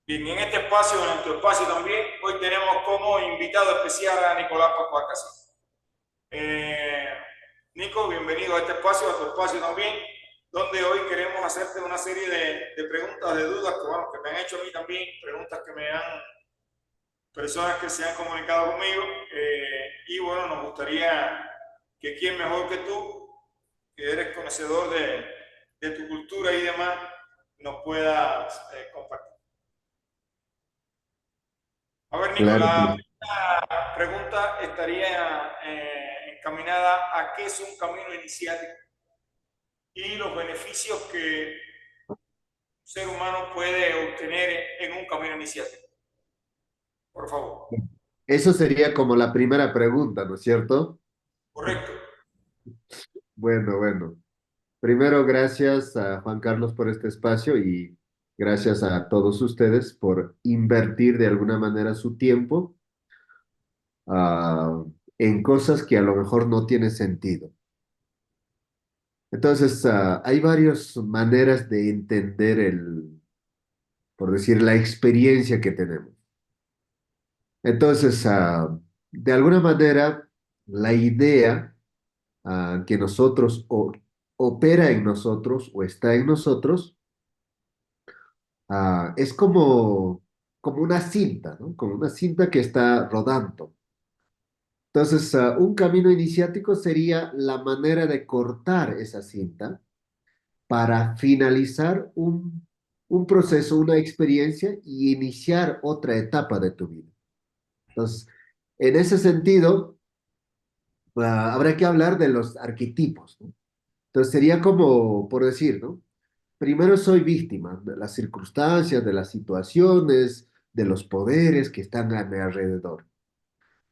Bien, en este espacio, en tu espacio también, hoy tenemos como invitado especial a Nicolás Pascual Casas. Eh, Nico, bienvenido a este espacio, a tu espacio también, donde hoy queremos hacerte una serie de preguntas, de dudas que, bueno, que me han hecho a mí también, preguntas que me han, personas que se han comunicado conmigo. Y bueno, nos gustaría que quién mejor que tú, que eres conocedor de tu cultura y demás, nos puedas compartir. A ver, Nico, Claro, la claro. primera pregunta estaría encaminada a qué es un camino iniciático y los beneficios que un ser humano puede obtener en un camino iniciático. Por favor. Eso sería como la primera pregunta, ¿no es cierto? Correcto. Bueno, bueno. Primero, gracias a Juan Carlos por este espacio y gracias a todos ustedes por invertir de alguna manera su tiempo ah, en cosas que a lo mejor no tiene sentido. Entonces, hay varias maneras de entender por decir, la experiencia que tenemos. Entonces, de alguna manera, la idea que nosotros opera en nosotros o está en nosotros, es como una cinta, ¿no? Como una cinta que está rodando. Entonces, un camino iniciático sería la manera de cortar esa cinta para finalizar un proceso, una experiencia y iniciar otra etapa de tu vida. Entonces, en ese sentido, habrá que hablar de los arquetipos, ¿no? Entonces, sería como, por decir, ¿no? Primero soy víctima de las circunstancias, de las situaciones, de los poderes que están a mi alrededor.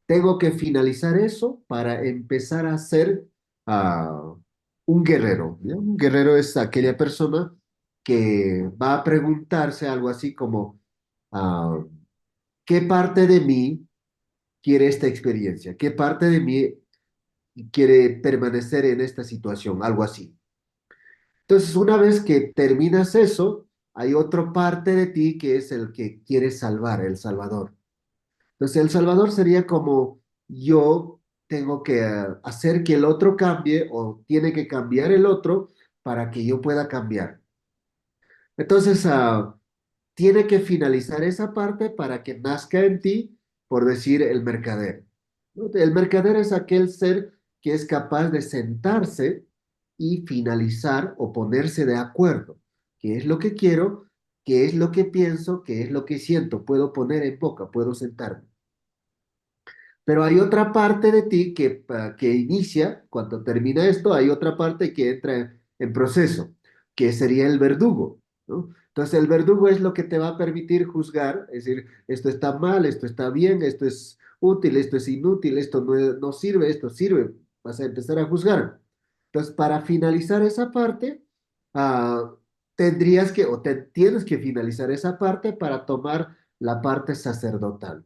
Tengo que finalizar eso para empezar a ser ah, un guerrero, ¿ya? Un guerrero es aquella persona que va a preguntarse algo así como, ah, ¿qué parte de mí quiere esta experiencia? ¿Qué parte de mí quiere permanecer en esta situación? Algo así. Entonces, una vez que terminas eso, hay otra parte de ti que es el que quiere salvar, el Salvador. Entonces, el Salvador sería como yo tengo que hacer que el otro cambie o tiene que cambiar el otro para que yo pueda cambiar. Entonces, tiene que finalizar esa parte para que nazca en ti, por decir, el mercader, ¿no? El mercader es aquel ser que es capaz de sentarse y finalizar o ponerse de acuerdo. ¿Qué es lo que quiero? ¿Qué es lo que pienso? ¿Qué es lo que siento? Puedo poner en boca, puedo sentarme. Pero hay otra parte de ti que inicia, cuando termina esto, hay otra parte que entra en proceso, que sería el verdugo, ¿no? Entonces el verdugo es lo que te va a permitir juzgar, es decir, esto está mal, esto está bien, esto es útil, esto es inútil, esto no sirve, esto sirve. Vas a empezar a juzgar. Entonces, para finalizar esa parte, ah, tendrías que, o tienes que finalizar esa parte para tomar la parte sacerdotal.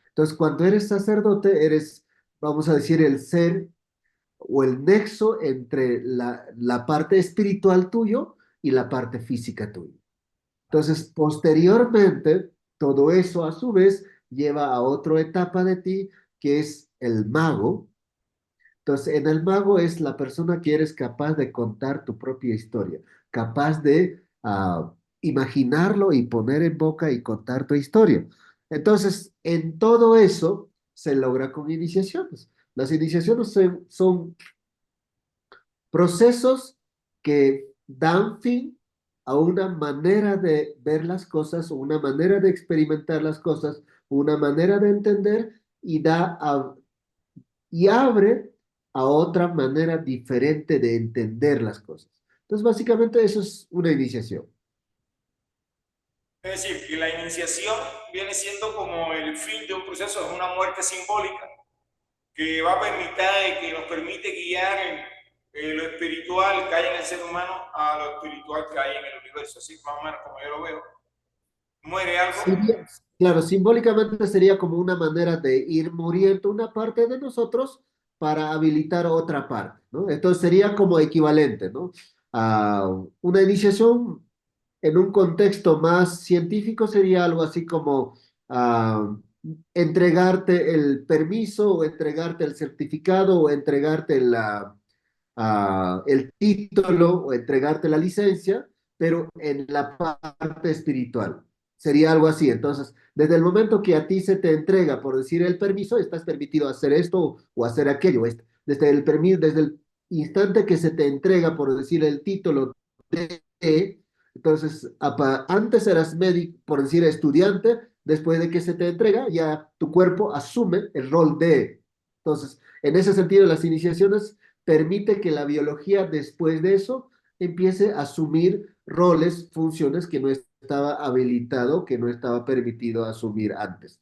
Entonces, cuando eres sacerdote, eres, vamos a decir, el ser o el nexo entre la parte espiritual tuyo y la parte física tuya. Entonces, posteriormente, todo eso a su vez lleva a otra etapa de ti, que es el mago. Entonces, en el mago es la persona que eres capaz de contar tu propia historia, capaz de imaginarlo y poner en boca y contar tu historia. Entonces, en todo eso se logra con iniciaciones. Las iniciaciones son procesos que dan fin a una manera de ver las cosas, una manera de experimentar las cosas, una manera de entender y abre a otra manera diferente de entender las cosas. Entonces, básicamente eso es una iniciación. Es decir, que la iniciación viene siendo como el fin de un proceso, es una muerte simbólica que va a permitir, que nos permite guiar lo espiritual que hay en el ser humano a lo espiritual que hay en el universo, así más o menos como yo lo veo. Muere algo. Claro, simbólicamente sería como una manera de ir muriendo una parte de nosotros para habilitar otra parte, ¿no? Entonces sería como equivalente, ¿no? A una iniciación en un contexto más científico sería algo así como ah, entregarte el permiso o entregarte el certificado o entregarte el título o entregarte la licencia, pero en la parte espiritual. Sería algo así. Entonces, desde el momento que a ti se te entrega, por decir el permiso, estás permitido hacer esto o hacer aquello. Desde el permiso, desde el instante que se te entrega, por decir el título de, entonces, antes eras médico, por decir estudiante, después de que se te entrega, ya tu cuerpo asume el rol de. Entonces, en ese sentido, las iniciaciones permite que la biología después de eso empiece a asumir roles, funciones que no estaba habilitado, que no estaba permitido asumir antes.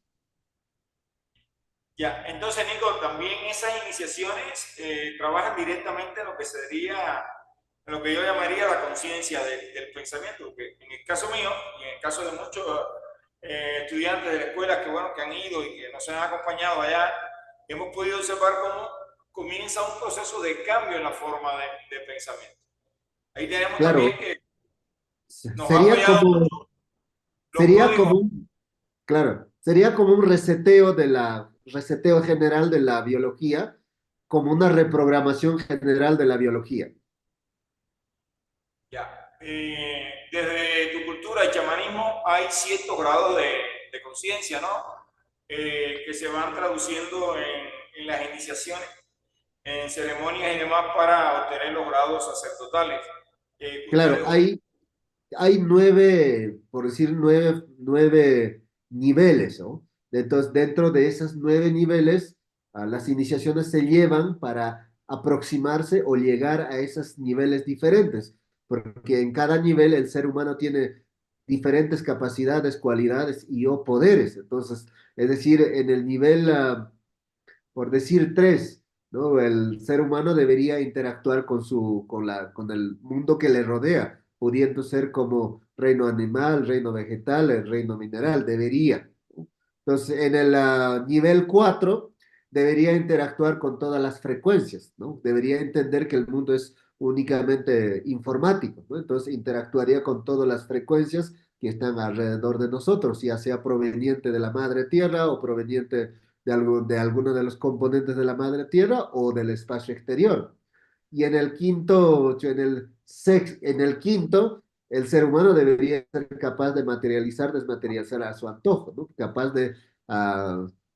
Ya, entonces Nico, también esas iniciaciones trabajan directamente en lo que sería, en lo que yo llamaría la conciencia del pensamiento, porque en el caso mío y en el caso de muchos estudiantes de la escuela que, bueno, que han ido y que nos han acompañado allá, hemos podido observar cómo comienza un proceso de cambio en la forma de pensamiento. Ahí tenemos también Claro, que nos ha sería apoyado como, mucho los sería códigos. como un, claro, sería como un reseteo general de la biología, como una reprogramación general de la biología. Ya. Desde tu cultura, el chamanismo, hay ciertos grados de conciencia, ¿no? Que se van traduciendo en las iniciaciones, en ceremonias y demás para obtener los grados sacerdotales. Claro, Ustedes, hay nueve, por decir nueve niveles, ¿no? Entonces, dentro de esos nueve niveles, las iniciaciones se llevan para aproximarse o llegar a esos niveles diferentes, porque en cada nivel el ser humano tiene diferentes capacidades, cualidades y o poderes. Entonces, es decir, en el nivel por decir tres, ¿no? El ser humano debería interactuar con el mundo que le rodea, pudiendo ser como reino animal, reino vegetal, el reino mineral, debería. Entonces, en el nivel 4 debería interactuar con todas las frecuencias, ¿no? Debería entender que el mundo es únicamente informático, ¿no? Entonces, interactuaría con todas las frecuencias que están alrededor de nosotros, ya sea proveniente de la madre tierra o proveniente de alguno de los componentes de la madre tierra o del espacio exterior. Y en el quinto, el ser humano debería ser capaz de materializar, desmaterializar a su antojo, ¿no? Capaz de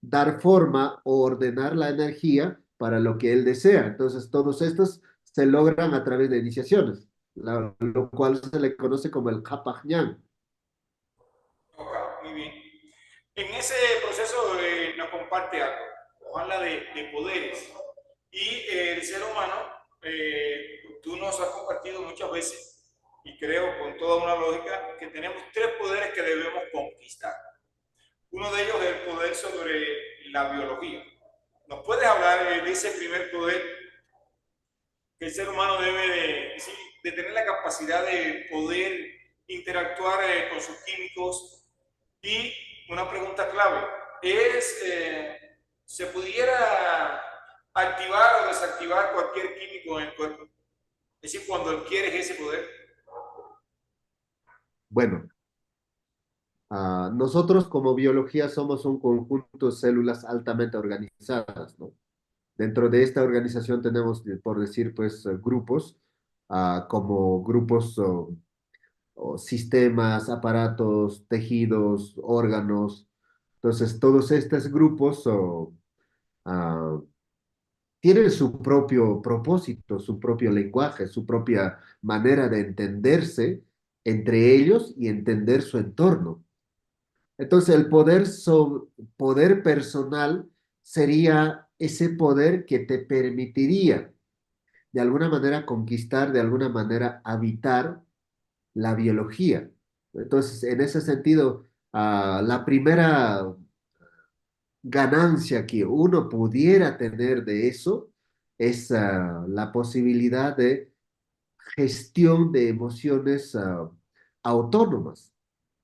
dar forma o ordenar la energía para lo que él desea. Entonces, todos estos se logran a través de iniciaciones, lo cual se le conoce como el Kapajñán. muy bien. En ese proceso nos comparte algo, habla de poderes. Y el ser humano, tú nos has compartido muchas veces, y creo con toda una lógica, que tenemos tres poderes que debemos conquistar. Uno de ellos es el poder sobre la biología. ¿Nos puedes hablar de ese primer poder que el ser humano debe sí, de tener la capacidad de poder interactuar con sus químicos? Y una pregunta clave es, ¿se pudiera activar o desactivar cualquier químico en el cuerpo? Es decir, cuando adquieres ese poder. Bueno, nosotros como biología somos un conjunto de células altamente organizadas, ¿no? Dentro de esta organización tenemos, por decir, pues, grupos, como grupos o sistemas, aparatos, tejidos, órganos. Entonces, todos estos grupos ah, tienen su propio propósito, su propio lenguaje, su propia manera de entenderse entre ellos y entender su entorno. Entonces, poder personal sería ese poder que te permitiría de alguna manera conquistar, de alguna manera habitar la biología. Entonces, en ese sentido, la primera ganancia que uno pudiera tener de eso es la posibilidad de gestión de emociones autónomas.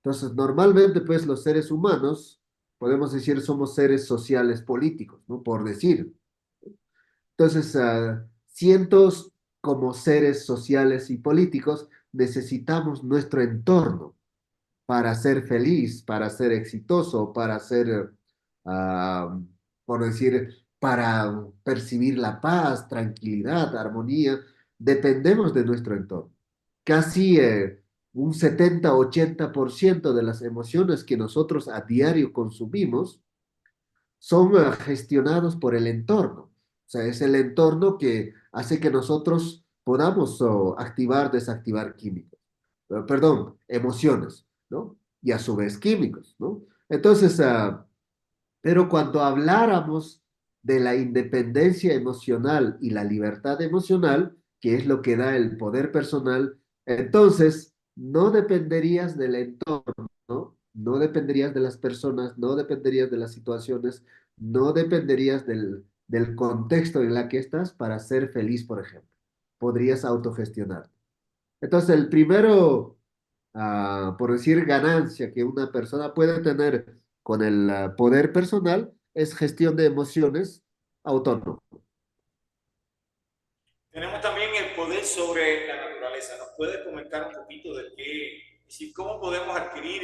Entonces, normalmente, pues, los seres humanos, podemos decir, somos seres sociales políticos, ¿no? Por decir. Entonces, cientos como seres sociales y políticos necesitamos nuestro entorno para ser feliz, para ser exitoso, para ser, ah, por decir, para percibir la paz, tranquilidad, armonía, dependemos de nuestro entorno. Casi un 70-80% de las emociones que nosotros a diario consumimos son gestionados por el entorno. O sea, es el entorno que hace que nosotros podamos activar, desactivar químicos. Perdón, emociones, ¿no? Y a su vez químicos, ¿no? Entonces, pero cuando habláramos de la independencia emocional y la libertad emocional, que es lo que da el poder personal, entonces no dependerías del entorno, ¿no? No dependerías de las personas, no dependerías de las situaciones, no dependerías del contexto en la que estás para ser feliz, por ejemplo. Podrías autogestionar. Entonces, el primero, por decir, ganancia que una persona puede tener con el poder personal es gestión de emociones autónomo. Tenemos también el poder sobre la naturaleza. ¿Nos puede comentar un poquito de qué, es decir, cómo podemos adquirir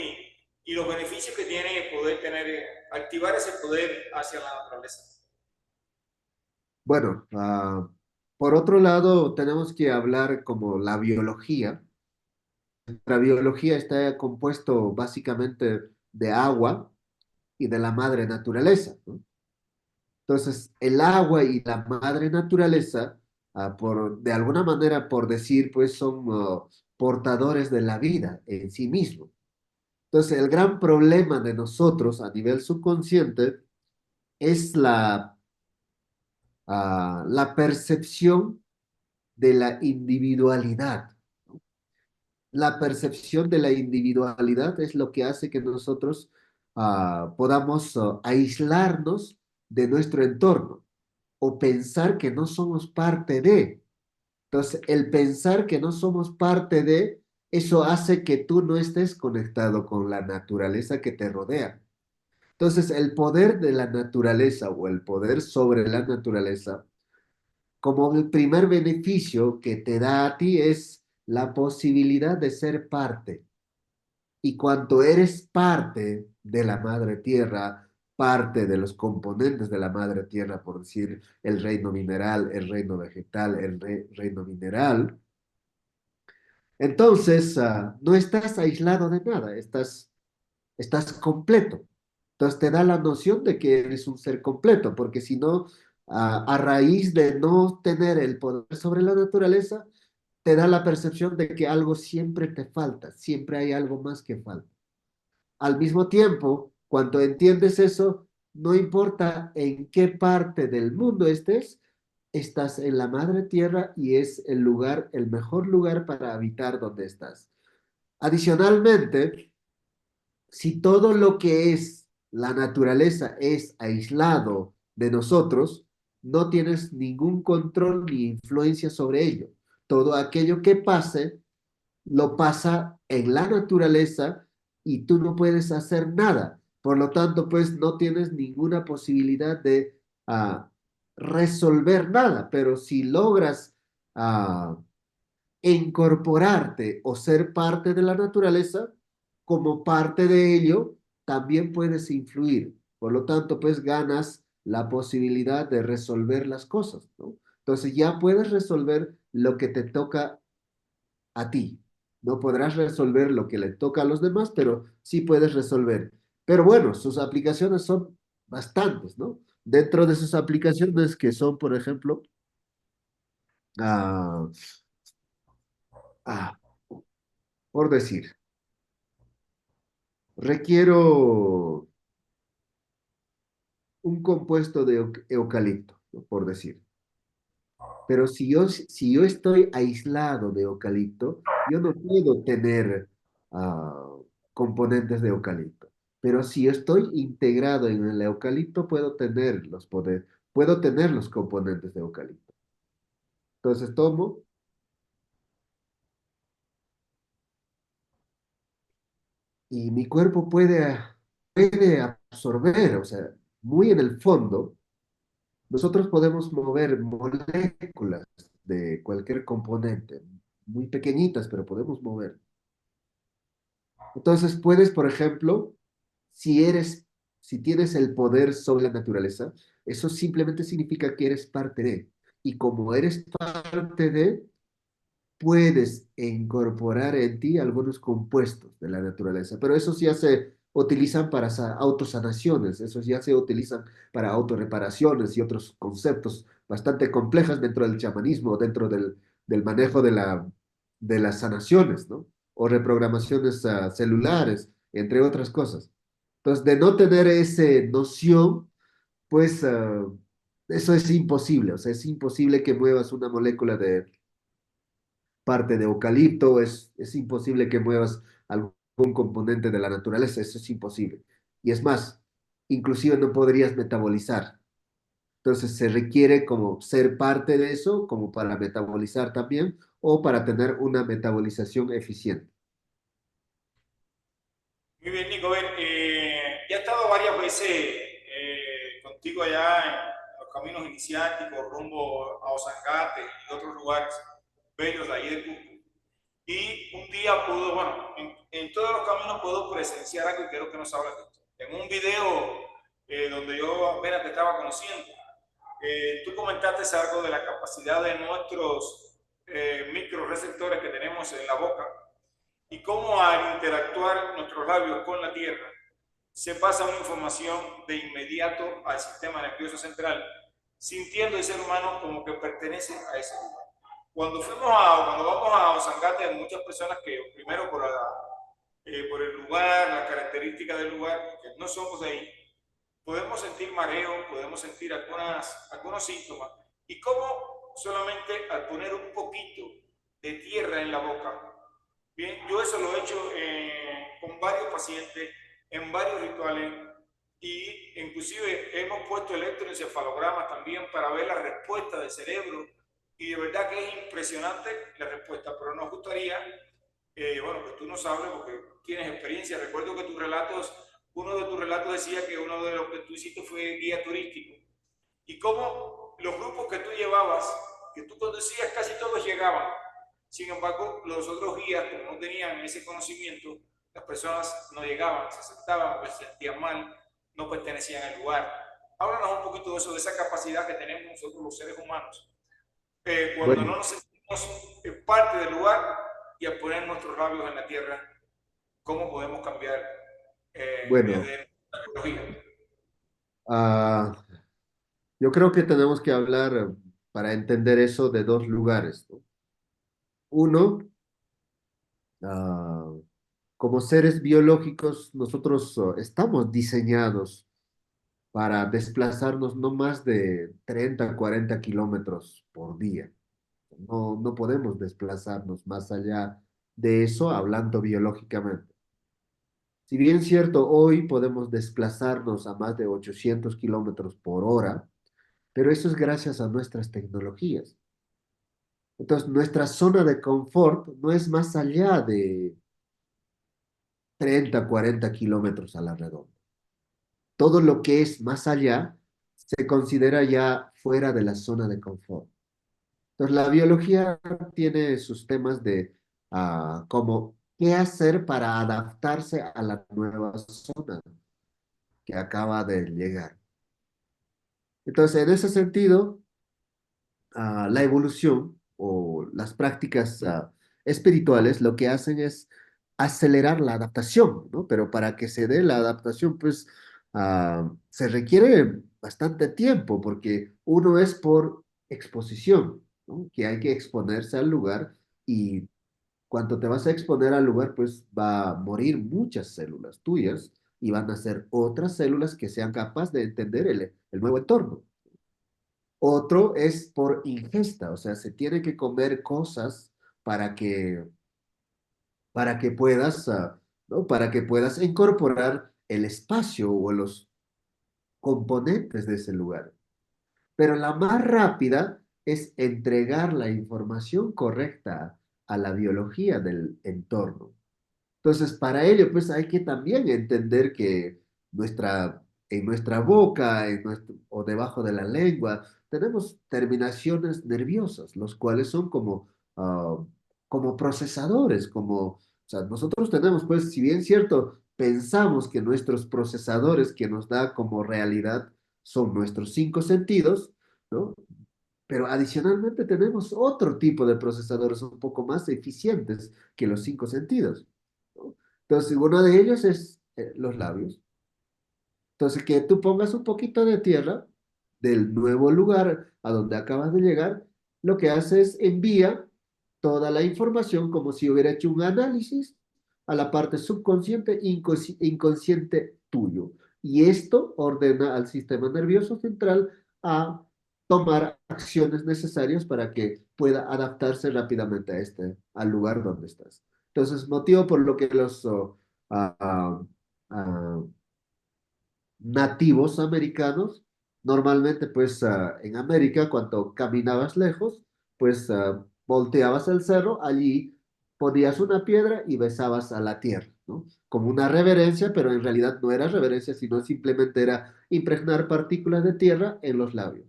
y los beneficios que tiene poder tener, activar ese poder hacia la naturaleza? Bueno, por otro lado, tenemos que hablar como la biología. La biología está compuesto básicamente de agua y de la madre naturaleza, ¿no? Entonces, el agua y la madre naturaleza, de alguna manera, por decir, pues son portadores de la vida en sí mismo. Entonces, el gran problema de nosotros a nivel subconsciente es la percepción de la individualidad. La percepción de la individualidad es lo que hace que nosotros podamos aislarnos de nuestro entorno o pensar que no somos parte de. Entonces, el pensar que no somos parte de, eso hace que tú no estés conectado con la naturaleza que te rodea. Entonces, el poder de la naturaleza o el poder sobre la naturaleza, como el primer beneficio que te da a ti es la posibilidad de ser parte. Y cuando eres parte de la madre tierra, parte de los componentes de la madre tierra, por decir el reino mineral, el reino vegetal, reino mineral, entonces no estás aislado de nada, estás completo. Entonces te da la noción de que eres un ser completo, porque si no, a raíz de no tener el poder sobre la naturaleza, te da la percepción de que algo siempre te falta, siempre hay algo más que falta. Al mismo tiempo, cuando entiendes eso, no importa en qué parte del mundo estés, estás en la madre tierra y es el lugar, el mejor lugar para habitar donde estás. Adicionalmente, si todo lo que es la naturaleza es aislado de nosotros, no tienes ningún control ni influencia sobre ello. Todo aquello que pase lo pasa en la naturaleza y tú no puedes hacer nada. Por lo tanto, pues no tienes ninguna posibilidad de resolver nada, pero si logras ah, incorporarte o ser parte de la naturaleza, como parte de ello, también puedes influir. Por lo tanto, pues ganas la posibilidad de resolver las cosas, ¿no? Entonces ya puedes resolver lo que te toca a ti. No podrás resolver lo que le toca a los demás, pero sí puedes resolver. Pero bueno, sus aplicaciones son bastantes, ¿no? Dentro de sus aplicaciones que son, por ejemplo, ah, ah, por decir, requiero un compuesto de eucalipto, ¿no? Por decir. Pero si yo estoy aislado de eucalipto, yo no puedo tener componentes de eucalipto. Pero si yo estoy integrado en el eucalipto, puedo tener los componentes de eucalipto. Entonces tomo y mi cuerpo puede absorber, o sea, muy en el fondo, nosotros podemos mover moléculas de cualquier componente, muy pequeñitas, pero podemos mover. Entonces puedes, por ejemplo, si eres, si tienes el poder sobre la naturaleza, eso simplemente significa que eres parte de. Y como eres parte de, puedes incorporar en ti algunos compuestos de la naturaleza, pero esos ya se utilizan para autosanaciones, esos ya se utilizan para autorreparaciones y otros conceptos bastante complejos dentro del chamanismo, dentro del manejo de las sanaciones, ¿no? O reprogramaciones celulares, entre otras cosas. Entonces, de no tener esa noción, pues eso es imposible, o sea, es imposible que muevas una molécula de parte de eucalipto, es imposible que muevas algún componente de la naturaleza, eso es imposible. Y es más, inclusive no podrías metabolizar. Entonces se requiere como ser parte de eso, como para metabolizar también, o para tener una metabolización eficiente. Muy bien, Nico. Ven, ya he estado varias veces contigo allá en los caminos iniciáticos, rumbo a Osangate y otros lugares bellos de ahí de Cusco. Y un día puedo, bueno, en todos los caminos puedo presenciar algo y quiero que nos hables de esto. En un video donde yo apenas te estaba conociendo, tú comentaste algo de la capacidad de nuestros microreceptores que tenemos en la boca y cómo al interactuar nuestros labios con la tierra se pasa una información de inmediato al sistema nervioso central, sintiendo el ser humano como que pertenece a ese lugar. Cuando vamos a Osangate, hay muchas personas que, primero por el lugar, las características del lugar, que no somos de ahí, podemos sentir mareo, podemos sentir algunos síntomas. Y cómo solamente al poner un poquito de tierra en la boca, bien, yo eso lo he hecho con varios pacientes, en varios rituales, y inclusive hemos puesto electroencefalogramas también para ver la respuesta del cerebro, y de verdad que es impresionante la respuesta, pero nos gustaría, bueno, pues tú no sabes porque tienes experiencia. Recuerdo que uno de tus relatos decía que uno de los que tú hiciste fue guía turístico, y cómo los grupos que tú llevabas, que tú conducías, casi todos llegaban. Sin embargo, los otros guías, como no tenían ese conocimiento, las personas no llegaban, se sentaban, pues se sentían mal, no pertenecían al lugar. Háblanos un poquito de eso, de esa capacidad que tenemos nosotros los seres humanos, cuando Bueno, no nos sentimos parte del lugar y al poner nuestros labios en la tierra, ¿cómo podemos cambiar bueno, desde la ecología? ah, yo creo que tenemos que hablar para entender eso de dos lugares, ¿no? Uno, ah, como seres biológicos, nosotros estamos diseñados para desplazarnos no más de 30 40 kilómetros por día. No, no podemos desplazarnos más allá de eso hablando biológicamente. Si bien es cierto, hoy podemos desplazarnos a más de 800 kilómetros por hora, pero eso es gracias a nuestras tecnologías. Entonces, nuestra zona de confort no es más allá de 30 40 kilómetros a la redonda. Todo lo que es más allá se considera ya fuera de la zona de confort. Entonces, la biología tiene sus temas de como qué hacer para adaptarse a la nueva zona que acaba de llegar. Entonces, en ese sentido, la evolución o las prácticas espirituales lo que hacen es acelerar la adaptación, ¿no? Pero para que se dé la adaptación, pues se requiere bastante tiempo, porque uno es por exposición, ¿no? Que hay que exponerse al lugar y cuando te vas a exponer al lugar, pues va a morir muchas células tuyas y van a ser otras células que sean capaces de entender el nuevo entorno. Otro es por ingesta, o sea, se tiene que comer cosas para que puedas, ¿no? Para que puedas incorporar el espacio o los componentes de ese lugar. Pero la más rápida es entregar la información correcta a la biología del entorno. Entonces, para ello, pues hay que también entender que en nuestra boca o debajo de la lengua tenemos terminaciones nerviosas, los cuales son como como procesadores, o sea, nosotros tenemos, pues, si bien cierto, pensamos que nuestros procesadores que nos da como realidad son nuestros cinco sentidos, ¿no? Pero adicionalmente tenemos otro tipo de procesadores un poco más eficientes que los cinco sentidos, ¿no? Entonces, uno de ellos es los labios. Entonces, que tú pongas un poquito de tierra del nuevo lugar a donde acabas de llegar, lo que hace es envía toda la información como si hubiera hecho un análisis a la parte subconsciente e inconsciente tuyo. Y esto ordena al sistema nervioso central a tomar acciones necesarias para que pueda adaptarse rápidamente a al lugar donde estás. Entonces, motivo por lo que los ah, ah, ah, nativos americanos, normalmente pues en América cuando caminabas lejos, pues volteabas el cerro, allí ponías una piedra y besabas a la tierra, ¿no? Como una reverencia, pero en realidad no era reverencia, sino simplemente era impregnar partículas de tierra en los labios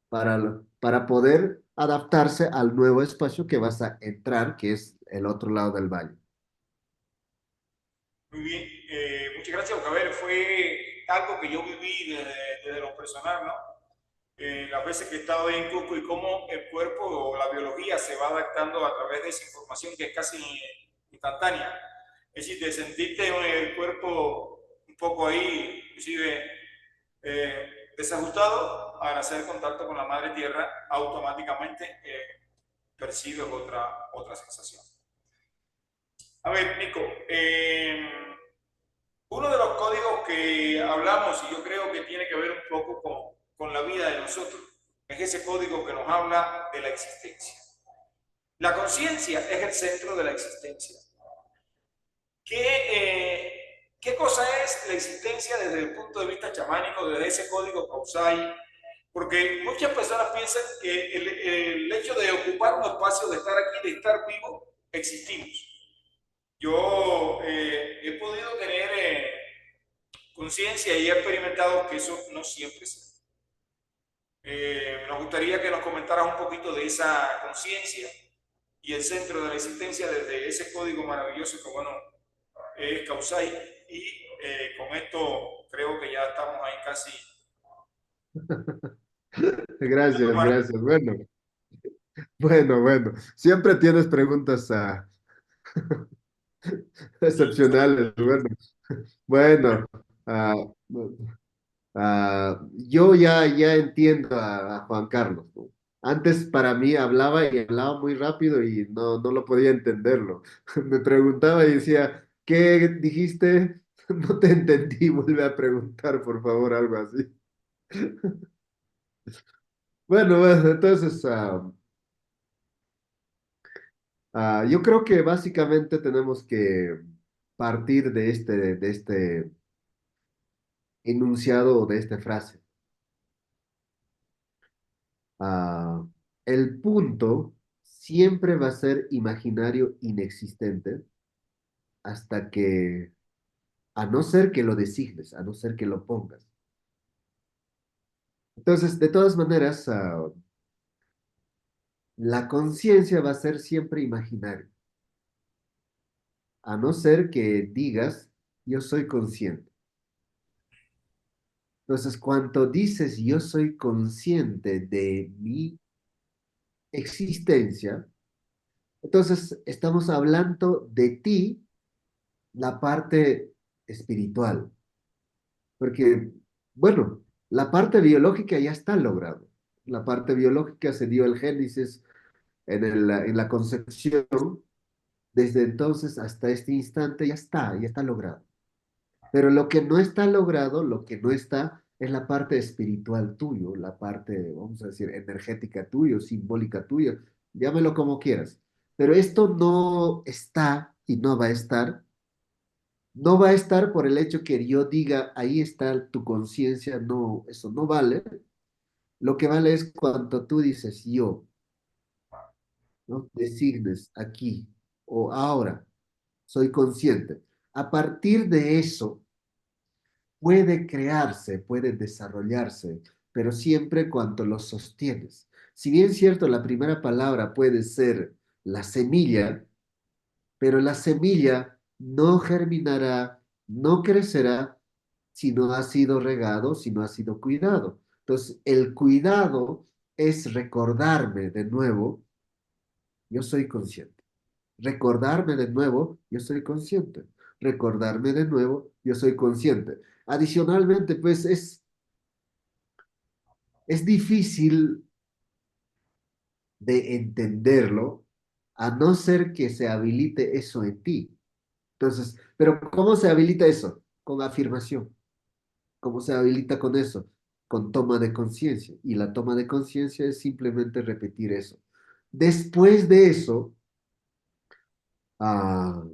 para poder adaptarse al nuevo espacio que vas a entrar, que es el otro lado del valle. Muy bien, muchas gracias, porque a ver, fue algo que yo viví desde lo personal, ¿no? Las veces que he estado ahí en Cusco y cómo el cuerpo o la biología se va adaptando a través de esa información que es casi instantánea. Es decir, te sentiste el cuerpo un poco ahí, inclusive desajustado, al hacer contacto con la madre tierra, automáticamente percibes otra sensación. A ver, Nico, uno de los códigos que hablamos, y yo creo que tiene que ver un poco con la vida de nosotros, es ese código que nos habla de la existencia. La conciencia es el centro de la existencia. ¿Qué cosa es la existencia desde el punto de vista chamánico, desde ese código causal? Porque muchas personas piensan que el hecho de ocupar un espacio, de estar aquí, de estar vivo, existimos. Yo he podido tener conciencia y he experimentado que eso no siempre es así. Nos gustaría que nos comentaras un poquito de esa conciencia y el centro de la existencia desde ese código maravilloso que, bueno, es Kausai. Y con esto creo que ya estamos ahí casi. Gracias, gracias. Bueno. Siempre tienes preguntas excepcionales. Bueno. ah, yo ya entiendo a Juan Carlos, ¿no? Antes para mí hablaba y hablaba muy rápido y no lo podía entenderlo. Me preguntaba y decía, ¿qué dijiste? No te entendí, vuelve a preguntar, por favor, algo así. Bueno, entonces yo creo que básicamente tenemos que partir de este enunciado o de esta frase. Ah, el punto siempre va a ser imaginario inexistente hasta que, a no ser que lo designes, a no ser que lo pongas. Entonces, de todas maneras, la conciencia va a ser siempre imaginario, a no ser que digas, yo soy consciente. Entonces, cuando dices, yo soy consciente de mi existencia, entonces estamos hablando de ti, la parte espiritual. Porque, bueno, la parte biológica ya está logrado. La parte biológica se dio el génesis en la concepción. Desde entonces hasta este instante ya está logrado. Pero lo que no está logrado, lo que no está, es la parte espiritual tuyo, la parte, vamos a decir, energética tuyo, simbólica tuya, llámelo como quieras. Pero esto no está y no va a estar. No va a estar por el hecho que yo diga, ahí está tu conciencia, no, eso no vale. Lo que vale es cuando tú dices yo, ¿no? Designes aquí o ahora, soy consciente. A partir de eso puede crearse, puede desarrollarse, pero siempre cuando lo sostienes. Si bien es cierto, la primera palabra puede ser la semilla, pero la semilla no germinará, no crecerá si no ha sido regado, si no ha sido cuidado. Entonces, el cuidado es recordarme de nuevo, yo soy consciente. Recordarme de nuevo, yo soy consciente. Recordarme de nuevo, yo soy consciente. Adicionalmente, pues es difícil de entenderlo a no ser que se habilite eso en ti. Entonces, pero ¿cómo se habilita eso? Con afirmación. ¿Cómo se habilita con eso? Con toma de conciencia. Y la toma de conciencia es simplemente repetir eso. Después de eso, ah,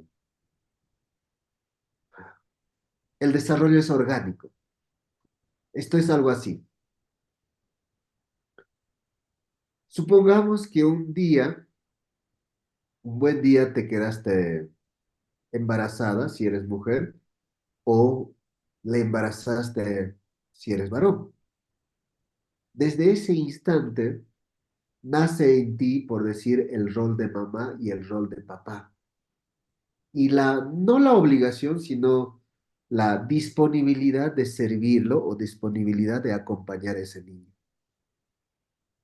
el desarrollo es orgánico. Esto es algo así. Supongamos que un buen día te quedaste embarazada si eres mujer o le embarazaste si eres varón. Desde ese instante nace en ti, por decir, el rol de mamá y el rol de papá. Y no la obligación, sino la disponibilidad de servirlo o disponibilidad de acompañar a ese niño.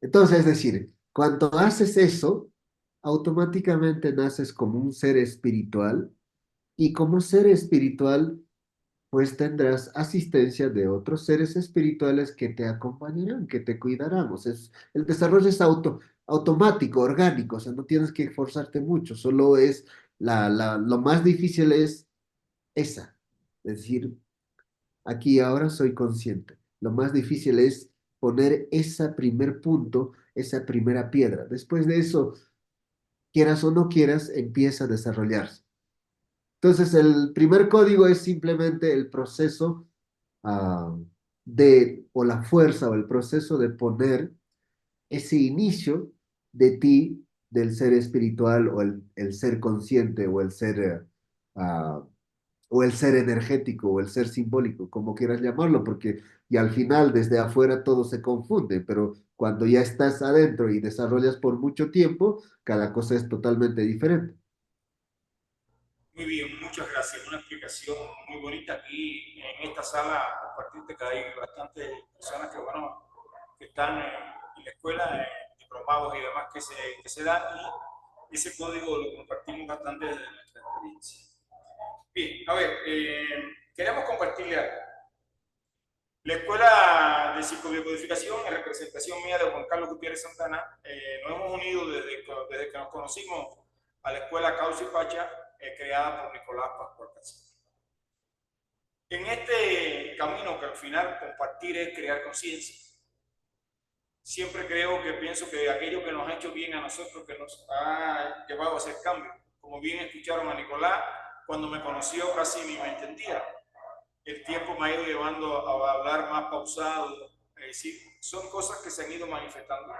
Entonces, es decir, cuando haces eso, automáticamente naces como un ser espiritual y como ser espiritual, pues tendrás asistencia de otros seres espirituales que te acompañarán, que te cuidarán. O sea, el desarrollo es automático, orgánico, o sea, no tienes que esforzarte mucho, solo es lo más difícil es esa, es decir, aquí y ahora soy consciente. Lo más difícil es poner ese primer punto, esa primera piedra. Después de eso, quieras o no quieras, empieza a desarrollarse. Entonces, el primer código es simplemente el proceso ah, o la fuerza o el proceso de poner ese inicio de ti, del ser espiritual o el ser consciente ah, o el ser energético o el ser simbólico, como quieras llamarlo, porque y al final desde afuera todo se confunde, pero cuando ya estás adentro y desarrollas por mucho tiempo, cada cosa es totalmente diferente. Muy bien, muchas gracias. Una explicación muy bonita aquí en esta sala. Compartirte que hay bastantes personas que, bueno, que están en la escuela, diplomados y demás que se dan, y ese código lo compartimos bastante desde nuestra experiencia. Bien, a ver, queremos compartirle algo. La Escuela de Psicobiocodificación, en representación mía de Juan Carlos Gutiérrez Santana, nos hemos unido desde que nos conocimos a la Escuela Causa y Pacha, creada por Nicolás Pascual Castillo. En este camino que al final compartir es crear conciencia, siempre pienso que aquello que nos ha hecho bien a nosotros, que nos ha llevado a hacer cambios, como bien escucharon a Nicolás, cuando me conoció casi ni me entendía. El tiempo me ha ido llevando a hablar más pausado, es decir, son cosas que se han ido manifestando.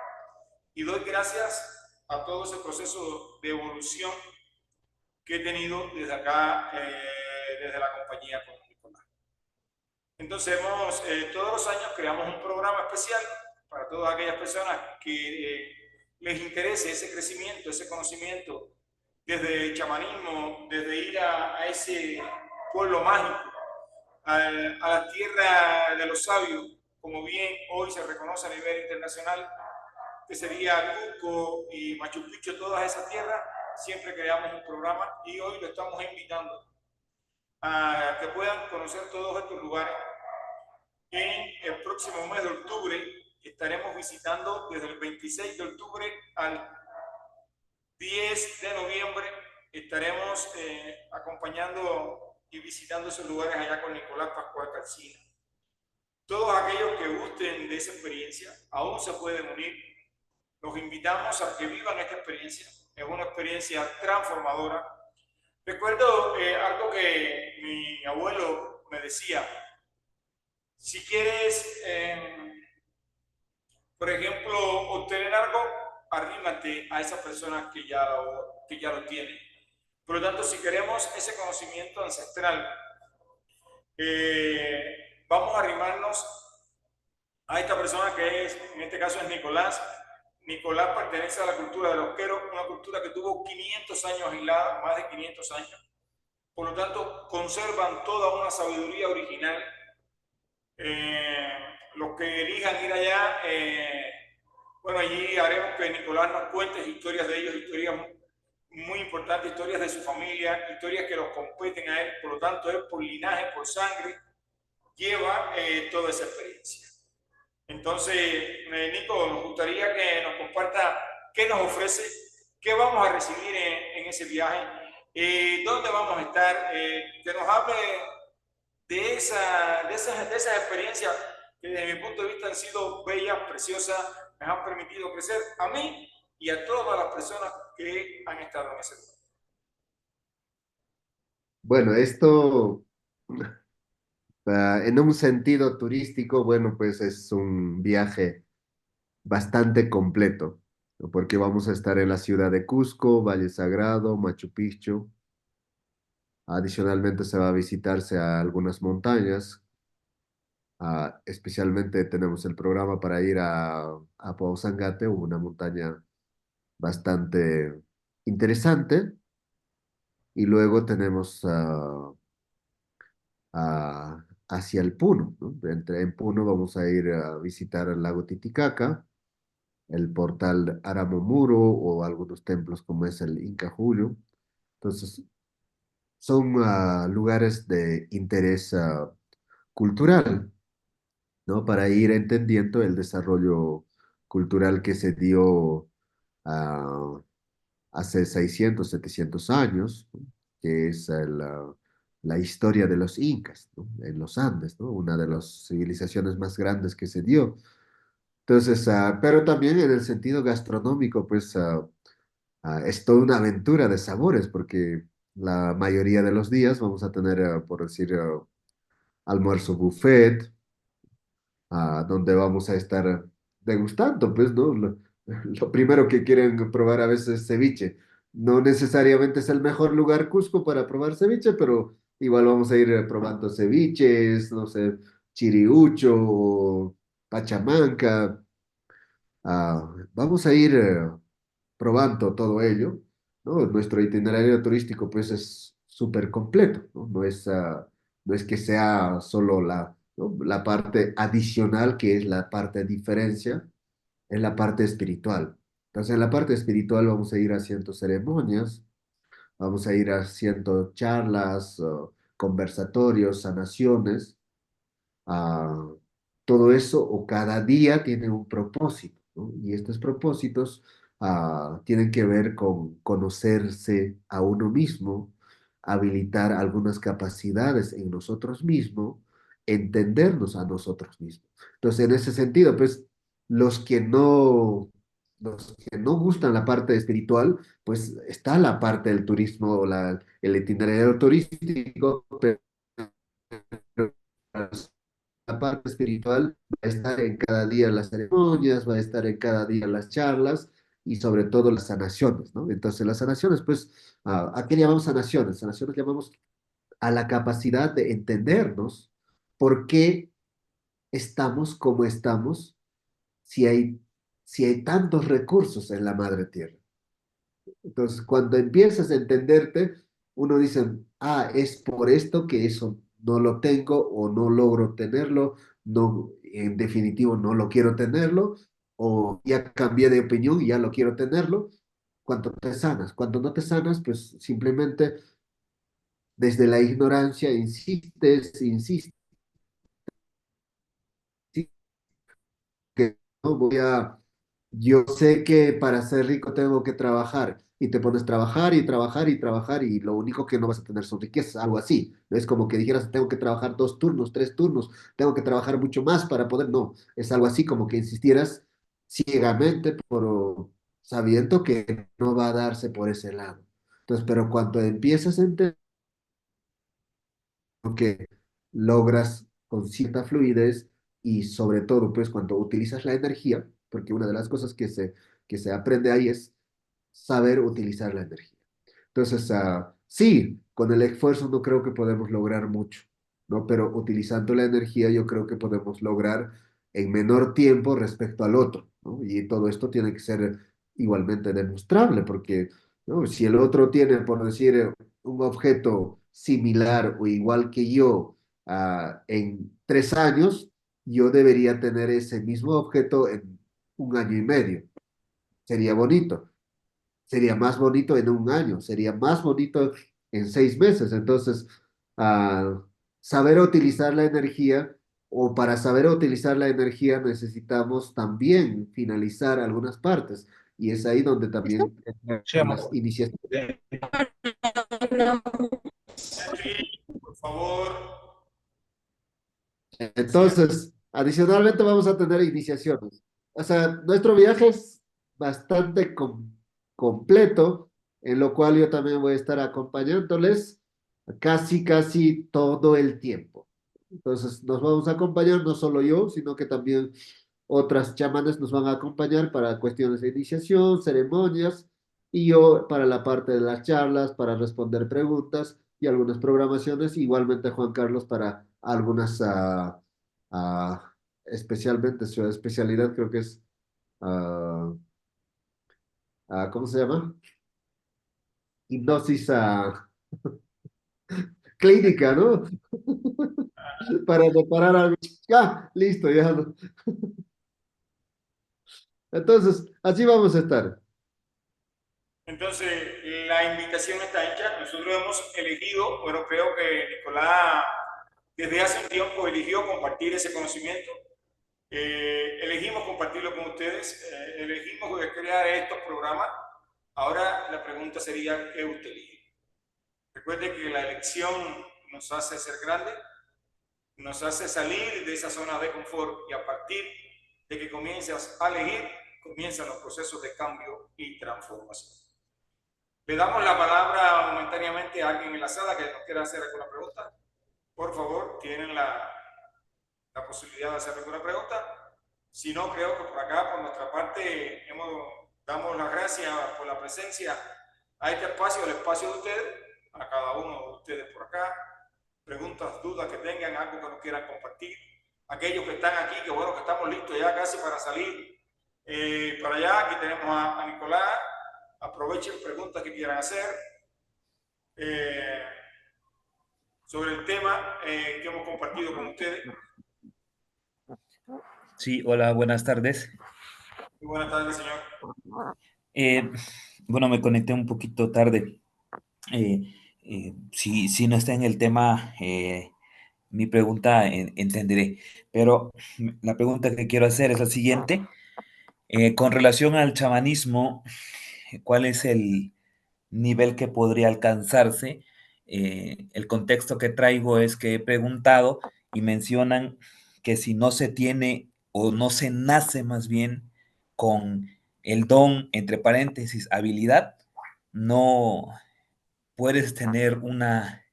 Y doy gracias a todo ese proceso de evolución que he tenido desde acá, desde la compañía con Nicolás. Entonces, todos los años creamos un programa especial para todas aquellas personas que les interese ese crecimiento, ese conocimiento, desde el chamanismo, desde ir a ese pueblo mágico, a la tierra de los sabios, como bien hoy se reconoce a nivel internacional, que sería Cusco y Machu Picchu, todas esas tierras. Siempre creamos un programa y hoy lo estamos invitando a que puedan conocer todos estos lugares. En el próximo mes de octubre estaremos visitando desde el 26 de octubre al 10 de noviembre. Estaremos acompañando y visitando esos lugares allá con Nicolás Pascual Calcina. Todos aquellos que gusten de esa experiencia aún se pueden unir. Los invitamos a que vivan esta experiencia. Es una experiencia transformadora. Recuerdo algo que mi abuelo me decía. Si quieres, por ejemplo, obtener algo, arrímate a esa persona que ya lo tiene. Por lo tanto, si queremos ese conocimiento ancestral, vamos a arrimarnos a esta persona que es, en este caso es Nicolás. Nicolás pertenece a la cultura de los queros, una cultura que tuvo 500 años aislada, más de 500 años. Por lo tanto, conservan toda una sabiduría original. Los que elijan ir allá, bueno, allí haremos que Nicolás nos cuente historias de ellos, historias muy importantes, historias de su familia, historias que los competen a él. Por lo tanto, él por linaje, por sangre, lleva toda esa experiencia. Entonces, Nico, nos gustaría que nos comparta qué nos ofrece, qué vamos a recibir en ese viaje, dónde vamos a estar, que nos hable de esas experiencias que desde mi punto de vista han sido bellas, preciosas, me han permitido crecer a mí y a todas las personas que han estado en ese lugar. Bueno, esto en un sentido turístico, bueno, pues es un viaje bastante completo, ¿no? Porque vamos a estar en la ciudad de Cusco, Valle Sagrado, Machu Picchu. Adicionalmente se va a visitarse a algunas montañas. Especialmente tenemos el programa para ir a Pausangate, una montaña bastante interesante. Y luego tenemos hacia el Puno, ¿no? En Puno vamos a ir a visitar el lago Titicaca, el portal Aramomuro o algunos templos como es el Inca Julio. Entonces, son lugares de interés cultural, ¿no? Para ir entendiendo el desarrollo cultural que se dio ah, hace 600, 700 años, ¿no? Que es la historia de los incas, ¿no? En los Andes, ¿no? Una de las civilizaciones más grandes que se dio. Entonces, pero también en el sentido gastronómico, pues es toda una aventura de sabores, porque la mayoría de los días vamos a tener, por decir, almuerzo buffet, donde vamos a estar degustando, pues, ¿no? Lo primero que quieren probar a veces es ceviche. No necesariamente es el mejor lugar Cusco para probar ceviche, pero igual vamos a ir probando ceviches, no sé, chiriucho, o pachamanca. Vamos a ir probando todo ello, ¿no? Nuestro itinerario turístico pues es súper completo, ¿no? No es que sea solo ¿no? La parte adicional, que es la parte de diferencia, es la parte espiritual. Entonces, en la parte espiritual vamos a ir haciendo ceremonias, vamos a ir haciendo charlas, conversatorios, sanaciones, ah, todo eso o cada día tiene un propósito, ¿no? Y estos propósitos tienen que ver con conocerse a uno mismo, habilitar algunas capacidades en nosotros mismos, entendernos a nosotros mismos. Entonces, en ese sentido, pues los que no, los que no gustan la parte espiritual, pues está la parte del turismo, o el itinerario turístico, pero la parte espiritual va a estar en cada día las ceremonias, va a estar en cada día las charlas y sobre todo las sanaciones, ¿no? Entonces las sanaciones, pues, ¿a qué llamamos sanaciones? Sanaciones llamamos a la capacidad de entendernos por qué estamos como estamos si hay, si hay tantos recursos en la madre tierra. Entonces, cuando empiezas a entenderte, uno dice, es por esto que eso no lo tengo o no logro tenerlo, no, en definitivo no lo quiero tenerlo, o ya cambié de opinión y ya lo quiero tenerlo. Cuando te sanas, cuando no te sanas, pues simplemente desde la ignorancia insistes, insistes, que no voy a, yo sé que para ser rico tengo que trabajar y te pones a trabajar y trabajar y trabajar y lo único que no vas a tener son riquezas, algo así. No es como que dijeras, tengo que trabajar 2 turnos, 3 turnos, tengo que trabajar mucho más para poder, no, es algo así como que insistieras ciegamente por sabiendo que no va a darse por ese lado. Entonces, pero cuando empiezas a entender que logras con cierta fluidez y sobre todo, pues cuando utilizas la energía, porque una de las cosas que se aprende ahí es saber utilizar la energía. Entonces, sí, con el esfuerzo no creo que podemos lograr mucho, ¿no? Pero utilizando la energía yo creo que podemos lograr en menor tiempo respecto al otro. ¿no? Y todo esto tiene que ser igualmente demostrable, porque, ¿no? Si el otro tiene, por decir, un objeto similar o igual que yo en 3 años, yo debería tener ese mismo objeto en 1 año y medio. Sería bonito. Sería más bonito en 1 año, sería más bonito en 6 meses. Entonces, ah, saber utilizar la energía, o para saber utilizar la energía necesitamos también finalizar algunas partes. Y es ahí donde también entran las iniciativas. Henry, por favor, sigan. Entonces, adicionalmente vamos a tener iniciaciones. O sea, nuestro viaje es bastante completo, en lo cual yo también voy a estar acompañándoles casi todo el tiempo. Entonces, nos vamos a acompañar no solo yo, sino que también otras chamanes nos van a acompañar para cuestiones de iniciación, ceremonias, y yo para la parte de las charlas, para responder preguntas y algunas programaciones, igualmente Juan Carlos para algunas, especialmente su especialidad creo que es, ah, ¿cómo se llama? Hipnosis clínica, ¿no? Para reparar algo. Ah, listo, ya. Entonces, así vamos a estar. Entonces, la invitación está hecha. Nosotros hemos elegido, bueno, creo que Nicolás desde hace un tiempo eligió compartir ese conocimiento. Elegimos compartirlo con ustedes, elegimos crear estos programas. Ahora la pregunta sería, ¿qué usted elige? Recuerde que la elección nos hace ser grandes, nos hace salir de esa zona de confort y a partir de que comienzas a elegir, comienzan los procesos de cambio y transformación. Le damos la palabra momentáneamente a alguien en la sala que nos quiera hacer alguna pregunta. Por favor, tienen la posibilidad de hacer alguna pregunta. Si no, creo que por acá, por nuestra parte, damos las gracias por la presencia a este espacio, el espacio de ustedes, a cada uno de ustedes por acá. Preguntas, dudas que tengan, algo que nos quieran compartir. Aquellos que están aquí, que bueno, que estamos listos ya casi para salir para allá. Aquí tenemos a Nicolás. Aprovechen preguntas que quieran hacer eh, sobre el tema que hemos compartido con ustedes. Sí, hola, buenas tardes. Muy buenas tardes, señor. Eh, bueno, me conecté un poquito tarde. Si no está en el tema, mi pregunta entenderé. Pero la pregunta que quiero hacer es la siguiente. Con relación al chamanismo, ¿cuál es el nivel que podría alcanzarse? El contexto que traigo es que he preguntado y mencionan que si no se tiene o no se nace más bien con el don, entre paréntesis, habilidad, no puedes tener una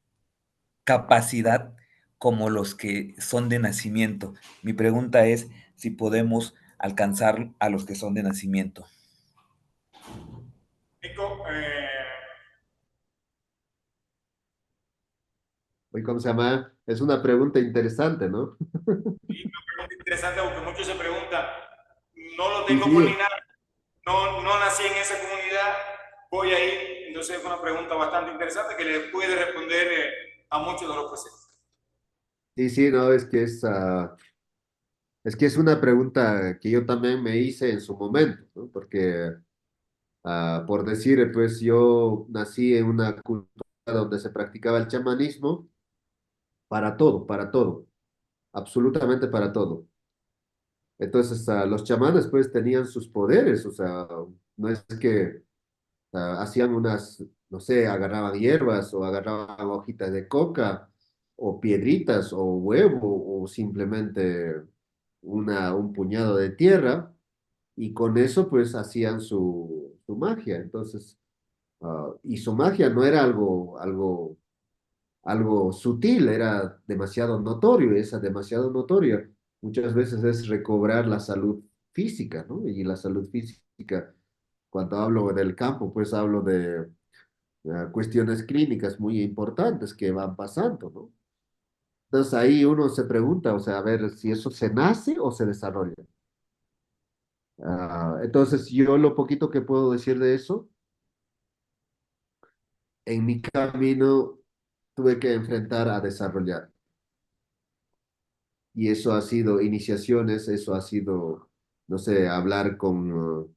capacidad como los que son de nacimiento. Mi pregunta es si podemos alcanzar a los que son de nacimiento. Nico, ¿Cómo se llama? Es una pregunta interesante, ¿no? es interesante porque muchos se preguntan, no lo Sí, tengo por sí. linaje, no nací en esa comunidad, voy a ir. Entonces es una pregunta bastante interesante que le puede responder a muchos de los presentes. Sí, sí, no, es que es una pregunta que yo también me hice en su momento, ¿no? Porque, por decir, pues yo nací en una cultura donde se practicaba el chamanismo para todo, absolutamente para todo. Entonces, los chamanes pues tenían sus poderes, o sea, no es que hacían unas, no sé, agarraban hierbas o agarraban hojitas de coca o piedritas o huevo o simplemente un puñado de tierra y con eso pues hacían su magia. Entonces, y su magia no era algo sutil, era demasiado notorio, y esa demasiado notoria muchas veces es recobrar la salud física, ¿no? Y la salud física, cuando hablo del campo, pues hablo de cuestiones clínicas muy importantes que van pasando, ¿no? Entonces ahí uno se pregunta, o sea, a ver si eso se nace o se desarrolla. Entonces, yo lo poquito que puedo decir de eso, en mi camino tuve que enfrentar a desarrollar. Y eso ha sido iniciaciones, eso ha sido, no sé, hablar con,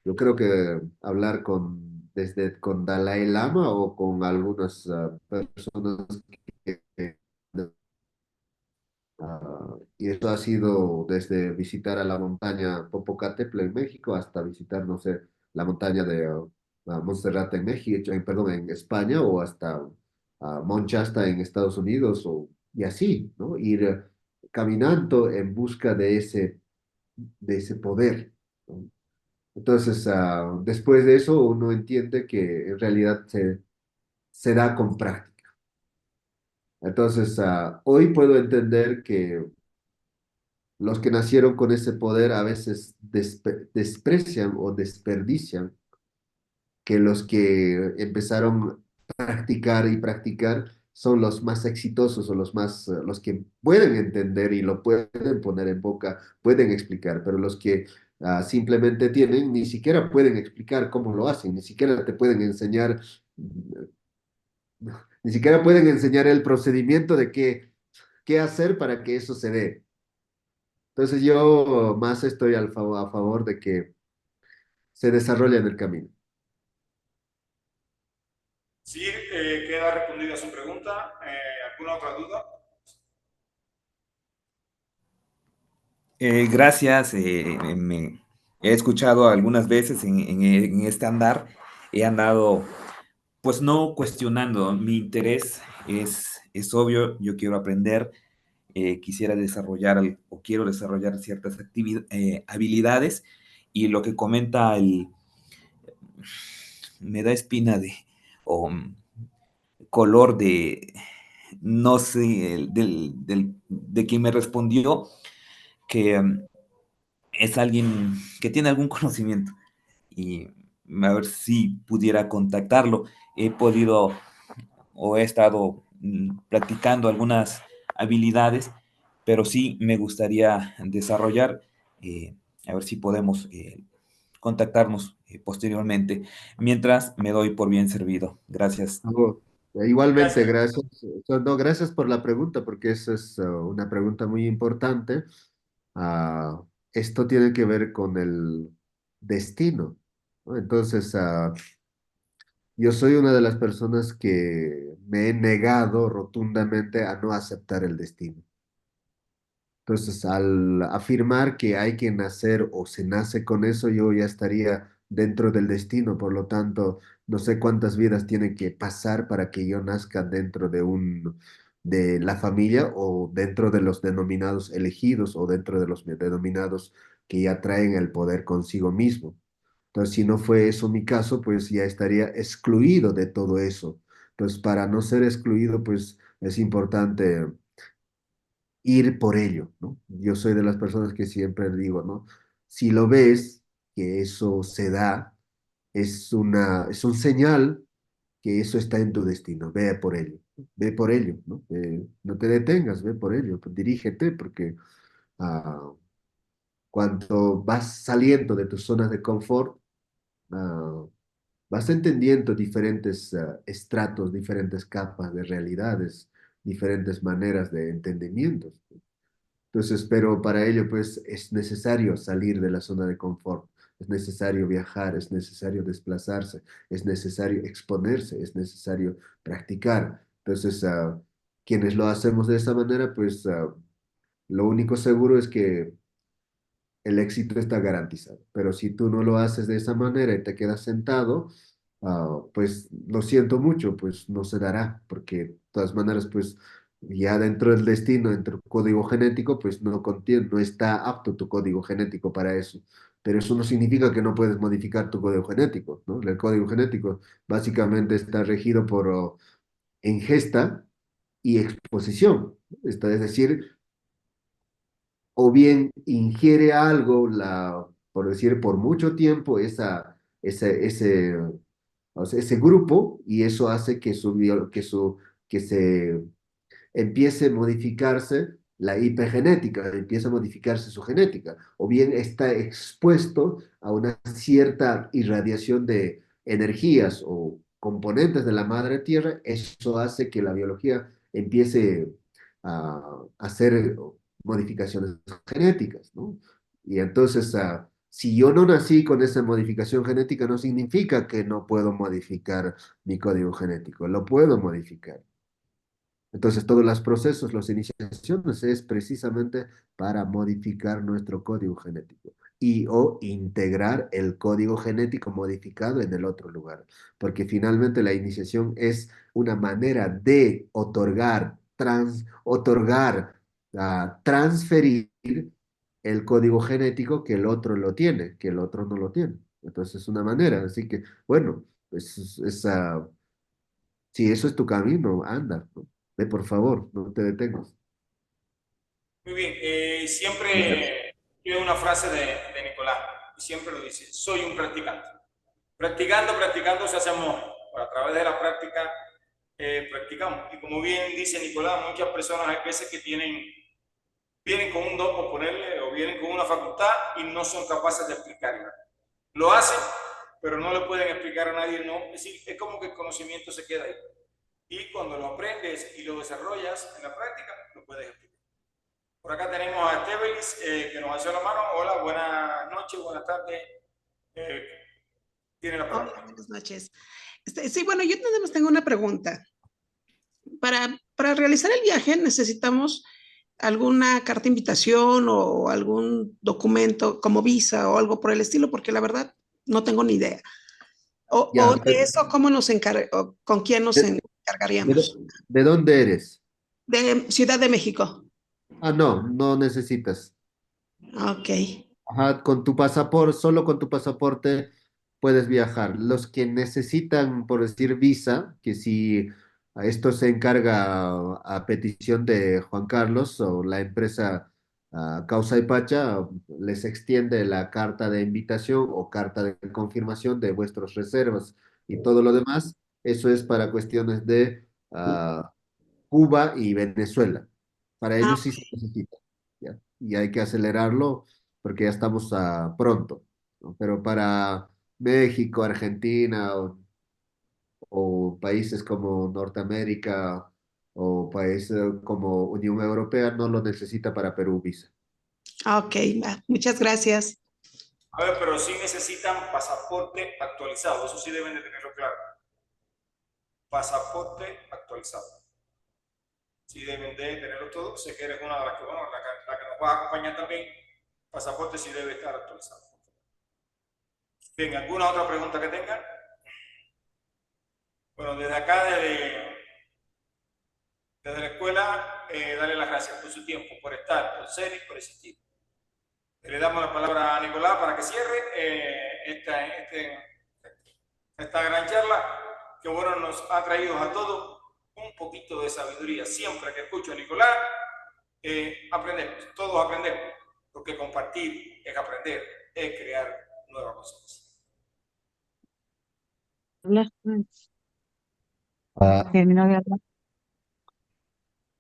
yo creo que hablar con, desde con Dalai Lama o con algunas personas que, y eso ha sido desde visitar a la montaña Popocatépetl en México hasta visitar, no sé, la montaña de Montserrat en México, perdón, en España o hasta Mount Shasta en Estados Unidos y así, ¿no? Ir caminando en busca de ese poder, ¿no? Entonces, después de eso, uno entiende que en realidad se da con práctica. Entonces, hoy puedo entender que los que nacieron con ese poder a veces desprecian o desperdician que los que empezaron a practicar y practicar son los más exitosos o los más, los que pueden entender y lo pueden poner en boca, pueden explicar, pero los que simplemente tienen, ni siquiera pueden explicar cómo lo hacen, ni siquiera te pueden enseñar, ni siquiera pueden enseñar el procedimiento de qué hacer para que eso se dé. Entonces yo más estoy a favor de que se desarrolle en el camino. Sí, queda respondida su pregunta. ¿Alguna otra duda? Gracias. He escuchado algunas veces en este andar, he andado, pues no cuestionando. Mi interés es obvio, yo quiero aprender, quisiera desarrollar o quiero desarrollar ciertas habilidades y lo que comenta me da espina o color no sé, de quien me respondió que es alguien que tiene algún conocimiento y a ver si pudiera contactarlo. He podido o he estado practicando algunas habilidades, pero sí me gustaría desarrollar, eh, a ver si podemos contactarnos posteriormente. Mientras, me doy por bien servido. Gracias. No, igualmente, Gracias. gracias. No, gracias por la pregunta, porque esa es una pregunta muy importante. Ah, Esto tiene que ver con el destino, ¿no? Entonces, yo soy una de las personas que me he negado rotundamente a no aceptar el destino. Entonces, al afirmar que hay que nacer o se nace con eso, yo ya estaría dentro del destino. Por lo tanto, no sé cuántas vidas tiene que pasar para que yo nazca dentro de la familia o dentro de los denominados elegidos o dentro de los denominados que ya traen el poder consigo mismo. Entonces, si no fue eso mi caso, pues ya estaría excluido de todo eso. Entonces, para no ser excluido, pues es importante ir por ello, ¿no? Yo soy de las personas que siempre digo, ¿no? Si lo ves, que eso se da, es un señal que eso está en tu destino, ve por ello, ¿no? No te detengas, ve por ello, pues, dirígete, porque ah, cuando vas saliendo de tus zonas de confort, ah, vas entendiendo diferentes estratos, diferentes capas de realidades, diferentes maneras de entendimientos. Entonces, pero para ello, pues, es necesario salir de la zona de confort, es necesario viajar, es necesario desplazarse, es necesario exponerse, es necesario practicar. Entonces, quienes lo hacemos de esa manera, pues, lo único seguro es que el éxito está garantizado. Pero si tú no lo haces de esa manera y te quedas sentado, pues lo siento mucho, pues no se dará, porque de todas maneras, pues ya dentro del destino, dentro del código genético, pues no contiene, no está apto tu código genético para eso. Pero eso no significa que no puedes modificar tu código genético, ¿no? El código genético básicamente está regido por ingesta y exposición. Es decir, o bien ingiere algo, por decir, por mucho tiempo, o sea, ese grupo, y eso hace que que se empiece a modificarse la hipergenética, empieza a modificarse su genética, o bien está expuesto a una cierta irradiación de energías o componentes de la madre tierra, eso hace que la biología empiece a hacer modificaciones genéticas, ¿no? Y entonces, si yo no nací con esa modificación genética, no significa que no puedo modificar mi código genético, lo puedo modificar. Entonces, todos los procesos, las iniciaciones es precisamente para modificar nuestro código genético y o integrar el código genético modificado en el otro lugar, porque finalmente la iniciación es una manera de transferir el código genético que el otro lo tiene, que el otro no lo tiene. Entonces, es una manera. Así que, bueno, pues si eso es tu camino, anda, ¿no? Ve, por favor, no te detengas. Muy bien, Gracias. siempre tiene una frase de Nicolás, y siempre lo dice, soy un practicante. Practicando, practicando se hace amor. A través de la práctica practicamos. Y como bien dice Nicolás, muchas personas hay veces que vienen con un don por ponerle o vienen con una facultad y no son capaces de explicarla. Lo hacen, pero no le pueden explicar a nadie, no. Es decir, es como que el conocimiento se queda ahí. Y cuando lo aprendes y lo desarrollas en la práctica, lo puedes explicar. Por acá tenemos a Estebelis, que nos hace la mano. Hola, buenas noches, buenas tardes. Eh, tiene la Hola, palabra. buenas noches. Sí, bueno, yo nada más tengo una pregunta. Para realizar el viaje necesitamos alguna carta de invitación o algún documento como visa o algo por el estilo, porque la verdad no tengo ni idea. O Ya, de eso, ¿cómo con quién nos ¿de, encargaríamos? de dónde eres? De Ciudad de México. Ah, no, no necesitas. Ok. Ajá, con tu pasaporte, solo con tu pasaporte puedes viajar. Los que necesitan, por decir, visa, que si a esto se encarga a petición de Juan Carlos o la empresa Causa y Pacha, les extiende la carta de invitación o carta de confirmación de vuestras reservas y todo lo demás. Eso es para cuestiones de Cuba y Venezuela. Para Ah, ellos sí se necesita, ¿ya? Y hay que acelerarlo porque ya estamos pronto, ¿no? Pero para México, Argentina o países como Norteamérica o países como Unión Europea no lo necesita para Perú visa. ok, muchas gracias. A ver, pero sí necesitan pasaporte actualizado. Eso sí deben de tenerlo claro. Pasaporte actualizado. Sí deben de tenerlo todo. Sé que eres una de las que, bueno, la que nos va a acompañar también. Pasaporte sí debe estar actualizado. Bien, ¿alguna otra pregunta que tengan? Bueno, desde acá, desde la escuela, darle las gracias por su tiempo, por estar, por ser y por existir. Le damos la palabra a Nicolás para que cierre esta gran charla que, bueno, nos ha traído a todos un poquito de sabiduría. Siempre que escucho a Nicolás, aprendemos, todos aprendemos, porque compartir es aprender, es crear nuevas cosas. Hola, Ah, mi novia habla.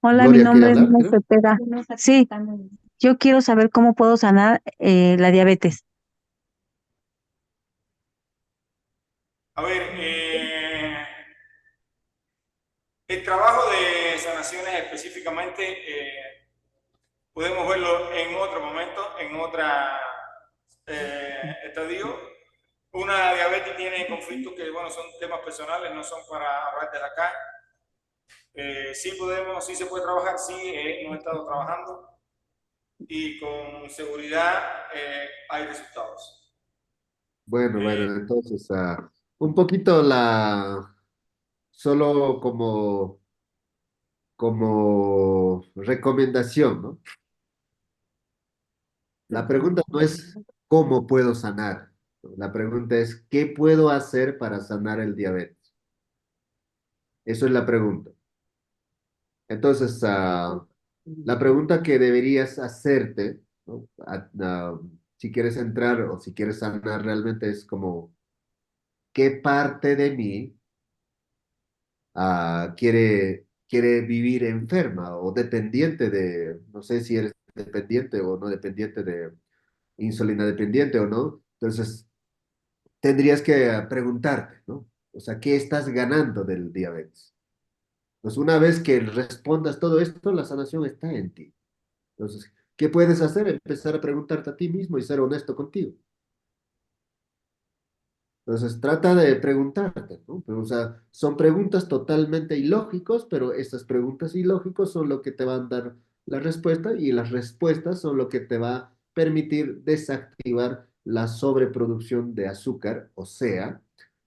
Hola, mi Gloria quiere nombre es hablar, Nina creo. Cepeda. Sí, yo quiero saber cómo puedo sanar la diabetes. A ver, el trabajo de sanaciones específicamente podemos verlo en otro momento, en otra estadio. Una diabetes tiene conflictos que, bueno, son temas personales, no son para hablar desde acá. Sí podemos, sí se puede trabajar, sí hemos estado trabajando y con seguridad hay resultados. Bueno, entonces, un poquito solo como recomendación, ¿no? La pregunta no es cómo puedo sanar, ¿no? La pregunta es qué puedo hacer para sanar el diabetes. Eso es la pregunta. Entonces, la pregunta que deberías hacerte, ¿no? Si quieres entrar o si quieres sanar realmente es como, ¿qué parte de mí quiere quiere vivir enferma o dependiente de, no sé si eres dependiente o no dependiente de insulina dependiente o no. Entonces, tendrías que preguntarte, ¿no? O sea, ¿qué estás ganando del diabetes? Pues una vez que respondas todo esto, la sanación está en ti. Entonces, ¿qué puedes hacer? Empezar a preguntarte a ti mismo y ser honesto contigo. Entonces, trata de preguntarte, ¿no? Pero, o sea, son preguntas totalmente ilógicas, pero estas preguntas ilógicas son lo que te van a dar la respuesta y las respuestas son lo que te va a permitir desactivar la sobreproducción de azúcar, o sea,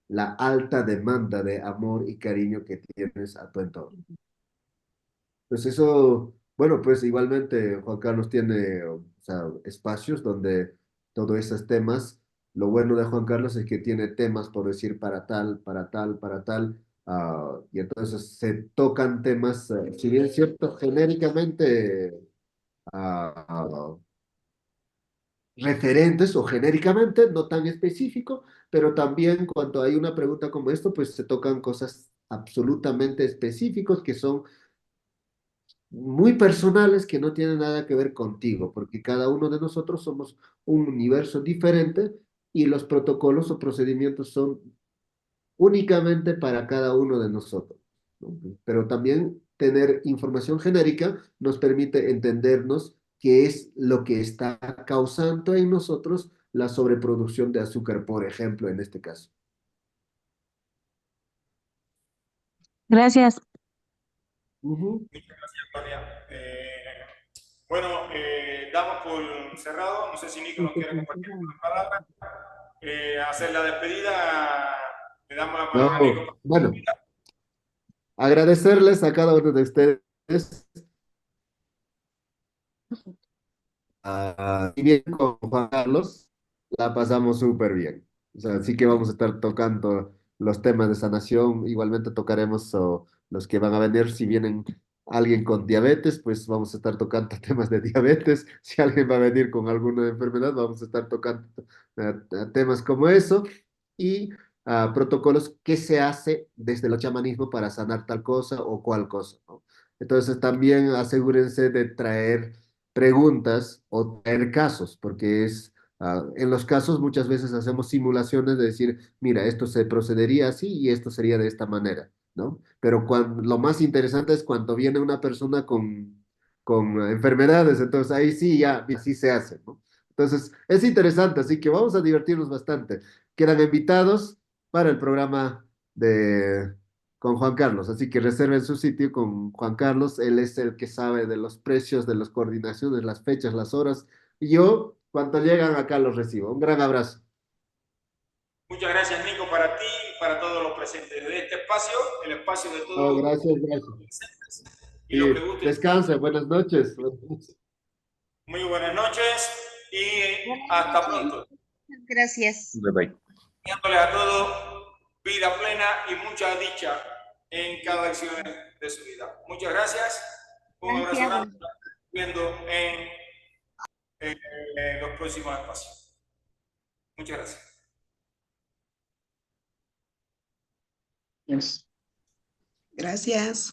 la alta demanda de amor y cariño que tienes a tu entorno. Pues eso, bueno, pues igualmente Juan Carlos tiene, o sea, espacios donde todos esos temas, lo bueno de Juan Carlos es que tiene temas, por decir, para tal, para tal, para tal, y entonces se tocan temas, si bien es cierto, genéricamente ah, referentes o genéricamente, no tan específico, pero también cuando hay una pregunta como esto, pues se tocan cosas absolutamente específicos que son muy personales que no tienen nada que ver contigo, porque cada uno de nosotros somos un universo diferente y los protocolos o procedimientos son únicamente para cada uno de nosotros, ¿no? Pero también tener información genérica nos permite entendernos qué es lo que está causando en nosotros la sobreproducción de azúcar, por ejemplo, en este caso. Gracias. Ujú. Muchas gracias, Claudia. Bueno, damos por cerrado. No sé si Nico nos quiere compartir una palabra. Hacer la despedida. Le damos la palabra a Nico. No, bueno, agradecerles a cada uno de ustedes. Y bien con Juan Carlos, la pasamos súper bien. O sea, sí que vamos a estar tocando los temas de sanación. Igualmente tocaremos los que van a venir. Si vienen alguien con diabetes, pues vamos a estar tocando temas de diabetes. Si alguien va a venir con alguna enfermedad, vamos a estar tocando temas como eso. Y protocolos que se hace desde el chamanismo para sanar tal cosa o cual cosa, ¿no? Entonces también asegúrense de traer preguntas o traer casos, porque en los casos muchas veces hacemos simulaciones de decir, mira, esto se procedería así y esto sería de esta manera, ¿no? Pero lo más interesante es cuando viene una persona con enfermedades, entonces ahí sí, ya, así se hace, ¿no? Entonces, es interesante, así que vamos a divertirnos bastante. Quedan invitados para el programa con Juan Carlos, así que reserven su sitio con Juan Carlos, él es el que sabe de los precios, de las coordinaciones, las fechas, las horas, y yo, cuando llegan acá, los recibo. Un gran abrazo. Muchas gracias, Nico, para ti y para todos los presentes de este espacio, el espacio de Oh, todos gracias, los gracias. presentes y los que Y gusten. descanse, buenas noches. Muy buenas noches y hasta pronto. Gracias. Bye bye. Deseándoles a todos vida plena y mucha dicha en cada acción de su vida. Muchas gracias. Un abrazo grande. Viendo en los próximos espacios. Muchas gracias. Gracias.